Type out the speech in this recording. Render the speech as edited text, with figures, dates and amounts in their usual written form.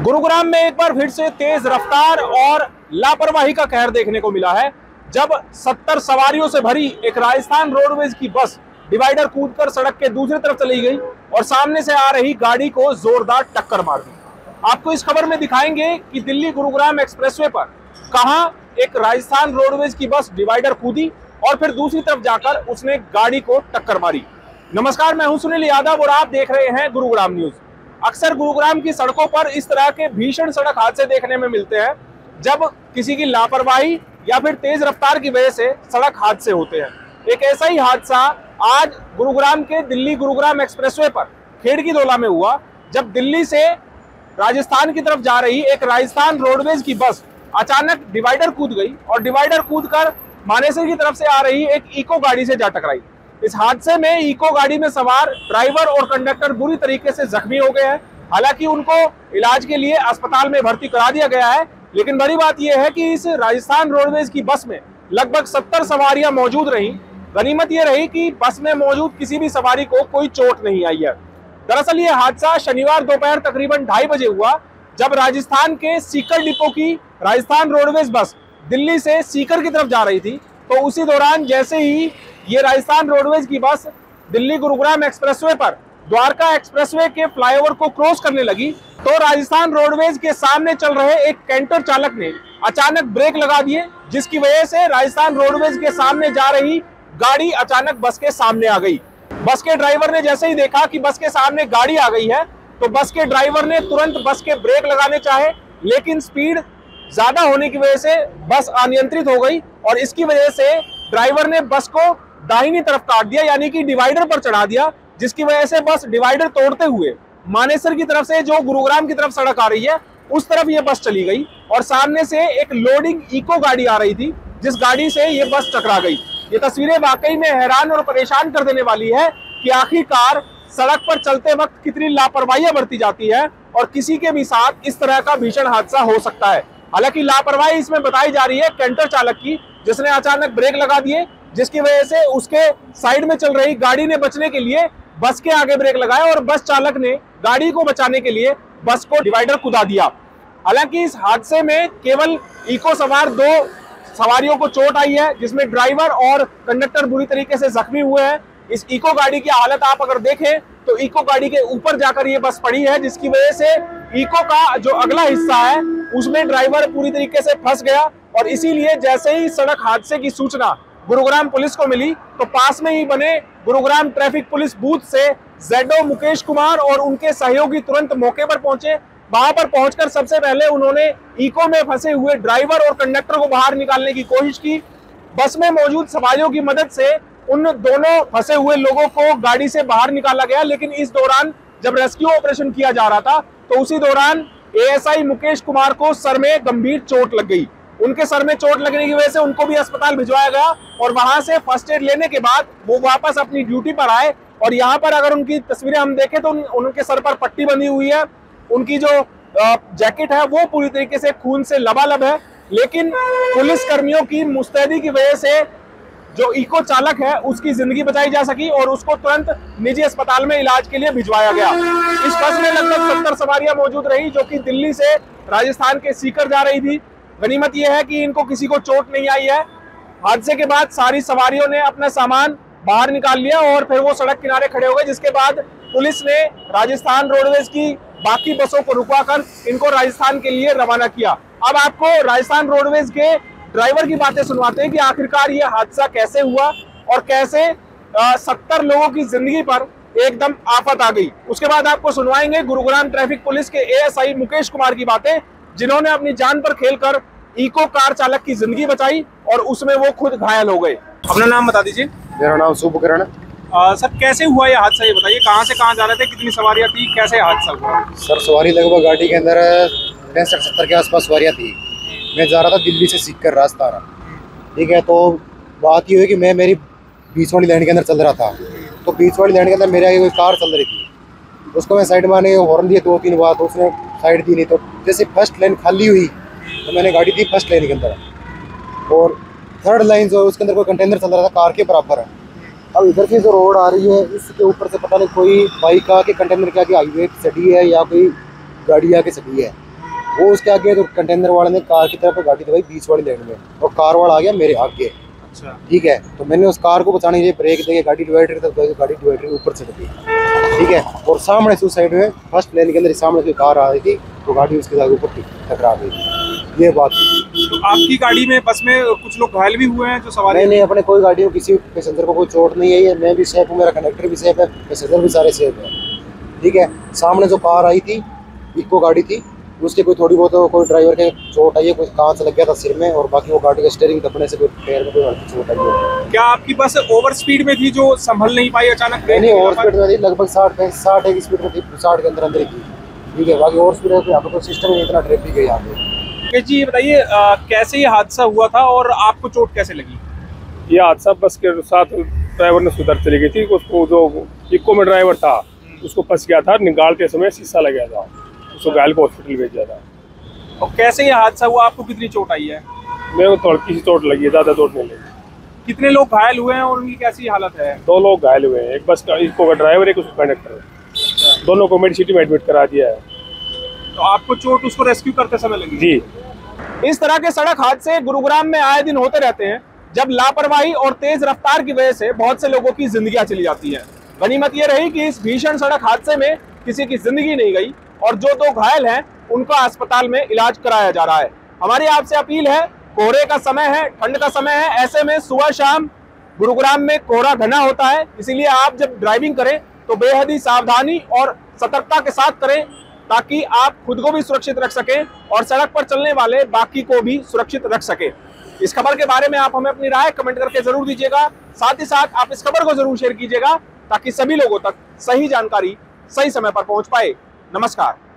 गुरुग्राम में एक बार फिर से तेज रफ्तार और लापरवाही का कहर देखने को मिला है, जब 70 सवारियों से भरी एक राजस्थान रोडवेज की बस डिवाइडर कूदकर सड़क के दूसरी तरफ चली गई और सामने से आ रही गाड़ी को जोरदार टक्कर मार दी। आपको इस खबर में दिखाएंगे कि दिल्ली गुरुग्राम एक्सप्रेसवे पर कहां एक राजस्थान रोडवेज की बस डिवाइडर कूदी और फिर दूसरी तरफ जाकर उसने गाड़ी को टक्कर मारी। नमस्कार, मैं हूं सुनील यादव और आप देख रहे हैं गुरुग्राम न्यूज। अक्सर गुरुग्राम की सड़कों पर इस तरह के भीषण सड़क हादसे देखने में मिलते हैं, जब किसी की लापरवाही या फिर तेज रफ्तार की वजह से सड़क हादसे होते हैं। एक ऐसा ही हादसा आज गुरुग्राम के दिल्ली गुरुग्राम एक्सप्रेसवे पर खेड़की-धौला में हुआ, जब दिल्ली से राजस्थान की तरफ जा रही एक राजस्थान रोडवेज की बस अचानक डिवाइडर कूद गई और डिवाइडर कूदकर मानेसर की तरफ से आ रही एक इको गाड़ी से जा टकराई। इस हादसे में इको गाड़ी में सवार ड्राइवर और कंडक्टर बुरी तरीके से जख्मी हो गए हैं। हालांकि उनको इलाज के लिए अस्पताल में भर्ती करा दिया गया है, लेकिन बड़ी बात यह है कि इस राजस्थान रोडवेज की बस में लगभग 70 सवारियां मौजूद रहीं। गनीमत यह रही कि बस में मौजूद किसी भी सवारी को कोई चोट नहीं आई है। दरअसल ये हादसा शनिवार दोपहर तकरीबन 2:30 बजे हुआ, जब राजस्थान के सीकर डिपो की राजस्थान रोडवेज बस दिल्ली से सीकर की तरफ जा रही थी। तो उसी दौरान जैसे ही ये राजस्थान रोडवेज की बस दिल्ली गुरुग्राम एक्सप्रेसवे पर द्वारका एक्सप्रेसवे के फ्लाईओवर को क्रॉस करने लगी, तो राजस्थान रोडवेज के सामने चल रहे एक कैंटर चालक ने अचानक ब्रेक लगा दिए, जिसकी वजह से राजस्थान रोडवेज के सामने जा रही गाड़ी अचानक बस के सामने आ गई। बस के ड्राइवर ने जैसे ही देखा कि बस के सामने गाड़ी आ गई है, तो बस के ड्राइवर ने तुरंत बस के ब्रेक लगाने चाहे, लेकिन स्पीड ज्यादा होने की वजह से बस अनियंत्रित हो गई और इसकी वजह से ड्राइवर ने बस को दाहिनी तरफ काट दिया, यानी कि डिवाइडर पर चढ़ा दिया, जिसकी वजह से बस डिवाइडर तोड़ते हुए मानेसर की तरफ से जो गुरुग्राम की तरफ सड़क आ रही है उस तरफ ये बस चली गई और सामने से एक लोडिंग इको गाड़ी आ रही थी, जिस गाड़ी से ये बस टकरा गई। ये तस्वीरें वाकई में हैरान और परेशान कर देने वाली है कि आखिरकार सड़क पर चलते वक्त कितनी लापरवाहियां बरती जाती है और किसी के भी साथ इस तरह का भीषण हादसा हो सकता है। हालांकि लापरवाही इसमें बताई जा रही है कैंटर चालक की, जिसने अचानक ब्रेक लगा दिए, जिसकी वजह से उसके साइड में चल रही गाड़ी ने बचने के लिए बस के आगे ब्रेक लगाया और बस चालक ने गाड़ी को बचाने के लिए बस को डिवाइडर कुदा दिया। हालांकि इस हादसे में केवल इको सवार 2 सवारियों को चोट आई है, जिसमें ड्राइवर और कंडक्टर बुरी तरीके से जख्मी हुए हैं। इस इको गाड़ी की हालत आप अगर देखें तो इको गाड़ी के ऊपर जाकर ये बस पड़ी है, जिसकी वजह से इको का जो अगला हिस्सा है उसमें ड्राइवर पूरी तरीके से फंस गया और इसीलिए जैसे ही सड़क हादसे की सूचना गुरुग्राम पुलिस को मिली, तो पास में ही बने गुरुग्राम ट्रैफिक पुलिस बूथ से जेडओ मुकेश कुमार और उनके सहयोगी तुरंत मौके पर पहुंचे। वहां पर पहुंचकर सबसे पहले उन्होंने इको में फंसे हुए ड्राइवर और कंडक्टर को बाहर निकालने की कोशिश की। बस में मौजूद सवारियों की मदद से उन दोनों फंसे हुए लोगों को गाड़ी से बाहर निकाला गया, लेकिन इस दौरान जब रेस्क्यू ऑपरेशन किया जा रहा था तो उसी दौरान एएसआई मुकेश कुमार को सर में गंभीर चोट लग गई। उनके सर में चोट लगने की वजह से उनको भी अस्पताल भिजवाया गया और वहां से फर्स्ट एड लेने के बाद वो वापस अपनी ड्यूटी पर आए। और यहाँ पर अगर उनकी तस्वीरें हम देखें तो उनके सर पर पट्टी बंधी हुई है, उनकी जो जैकेट है वो पूरी तरीके से खून से लबालब है, लेकिन पुलिस कर्मियों की मुस्तैदी की वजह से जो इको चालक है उसकी जिंदगी बचाई जा सकी और उसको तुरंत निजी अस्पताल में इलाज के लिए भिजवाया गया। इस बस में लगभग 70 सवारियां मौजूद रही, जो कि दिल्ली से राजस्थान के सीकर जा रही थी। गनीमत यह है कि इनको किसी को चोट नहीं आई है। हादसे के बाद सारी सवारियों ने अपना सामान बाहर निकाल लिया और फिर वो सड़क किनारे खड़े हो गए, जिसके बाद पुलिस ने राजस्थान रोडवेज की बाकी बसों को रुकवाकर इनको राजस्थान के लिए रवाना किया। अब आपको राजस्थान रोडवेज के ड्राइवर की बातें सुनवाते हैं कि आखिरकार ये हादसा कैसे हुआ और कैसे 70 लोगों की जिंदगी पर एकदम आफत आ गई। उसके बाद आपको सुनवाएंगे गुरुग्राम ट्रैफिक पुलिस के एएसआई मुकेश कुमार की बातें, जिन्होंने अपनी जान पर खेलकर इको कार चालक की जिंदगी बचाई और उसमें वो खुद घायल हो गए। अपना नाम बता दीजिए। मेरा नाम शुभकरण। सर, कैसे हुआ ये हादसा, ये बताइए। कहाँ से कहाँ जा रहे थे, कितनी सवारियां थी, कैसे हादसा हुआ? सर, सवारी लगभग गाड़ी के अंदर 65-70 के आसपास सवारियां थी। मैं जा रहा था दिल्ली से सीकर राजस्थान, ठीक है। तो बात ये हुई कि मैं मेरी बीच वाली लाइन के अंदर चल रहा था, तो बीच वाली लाइन के अंदर मेरे आगे कोई कार चल रही थी, उसको मैं साइड मारने हॉर्न दिए 2-3 बार, तो उसने साइड दी नहीं। तो जैसे फर्स्ट लाइन खाली हुई तो मैंने गाड़ी दी फर्स्ट लाइन के अंदर, और थर्ड लाइन जो उसके अंदर कोई कंटेनर चल रहा था कार के बराबर है। अब इधर की जो रोड आ रही है इसके ऊपर से पता नहीं कोई बाइक आके कंटेनर के आगे हाईवे सटी है या कोई गाड़ी आके सटी है। वो उसके आगे तो कंटेनर वाले ने कार की तरफ गाड़ी दबाई बीच वाली लाइन में, और कार वाला आ गया मेरे आगे। अच्छा। ठीक है, तो मैंने उस कार को बचाने के लिए ब्रेक देके गाड़ी डिवाइडर तक, गाड़ी डिवाइडर के ऊपर चढ़ गई। ठीक है, और सामने से उस साइड में फर्स्ट लेन के अंदर सामने से कार आ रही थी, तो गाड़ी उसके आगे ऊपर टकरा गई। ये बात थी। तो आपकी गाड़ी में, बस में कुछ लोग घायल भी हुए हैं जो सवारी? नहीं, अपने कोई गाड़ी में किसी पैसेंजर को कोई चोट नहीं है। मैं भी सेफ हूँ, मेरा कंडक्टर भी सेफ है, पैसेंजर भी सारे सेफ है। ठीक है, सामने जो कार आई थी, इको गाड़ी थी, उसके कोई थोड़ी बहुत कोई ड्राइवर के चोट आई है, कोई कांच लग गया था सिर में, और बाकी वो गाड़ी का स्टीयरिंग दबने से कोई पैर में कोई हल्की चोट आई है। क्या आपकी बस ओवर स्पीड में थी जो संभल नहीं पाई अचानक? नहीं, ओवर स्पीड में थी, लगभग 60 की स्पीड में थी, 60 के अंदर ही थी। ठीक है, बाकी ओवर स्पीड यहाँ पर सिस्टम में इतना ट्रैफिक है यहाँ पे। जी ये बताइए, कैसे ये हादसा हुआ था और आपको चोट कैसे लगी? ये हादसा बस के साथ ड्राइवर ने सुधर चली गई थी, उसको जो इको में ड्राइवर था उसको फंस गया था, निकालते समय शीशा लग गया था, उसको घायल को हॉस्पिटल भेजा था। और कैसे ये हादसा हुआ? आपको कितनी चोट आई है? मेरे को थोड़ी सी चोट लगी है, ज़्यादा चोट नहीं लगी। कितने लोग घायल हुए हैं और उनकी कैसी हालत है? 2 लोग घायल हुए हैं, एक बस का इको का ड्राइवर, एक उसका कंडक्टर। दोनों को मेडिसिटी में एडमिट करा दिया है। तो आपको चोट उसको रेस्क्यू करते समय लगी? जी। इस तरह के सड़क हादसे गुरुग्राम में आए दिन होते रहते हैं, जब लापरवाही और तेज रफ्तार की वजह से बहुत से लोगों की जिंदगियां चली जाती हैं। गनीमत यह रही कि इस भीषण सड़क हादसे में किसी की जिंदगी नहीं गई, और जो 2 घायल हैं उनका अस्पताल में इलाज कराया जा रहा है। हमारी आपसे अपील है, कोहरे का समय है, ठंड का समय है, ऐसे में सुबह शाम गुरुग्राम में कोहरा घना होता है, इसीलिए आप जब ड्राइविंग करें तो बेहद ही सावधानी और सतर्कता के साथ करें, ताकि आप खुद को भी सुरक्षित रख सकें और सड़क पर चलने वाले बाकी को भी सुरक्षित रख सकें। इस खबर के बारे में आप हमें अपनी राय कमेंट करके जरूर दीजिएगा। साथ ही साथ आप इस खबर को जरूर शेयर कीजिएगा, ताकि सभी लोगों तक सही जानकारी सही समय पर पहुंच पाए। नमस्कार।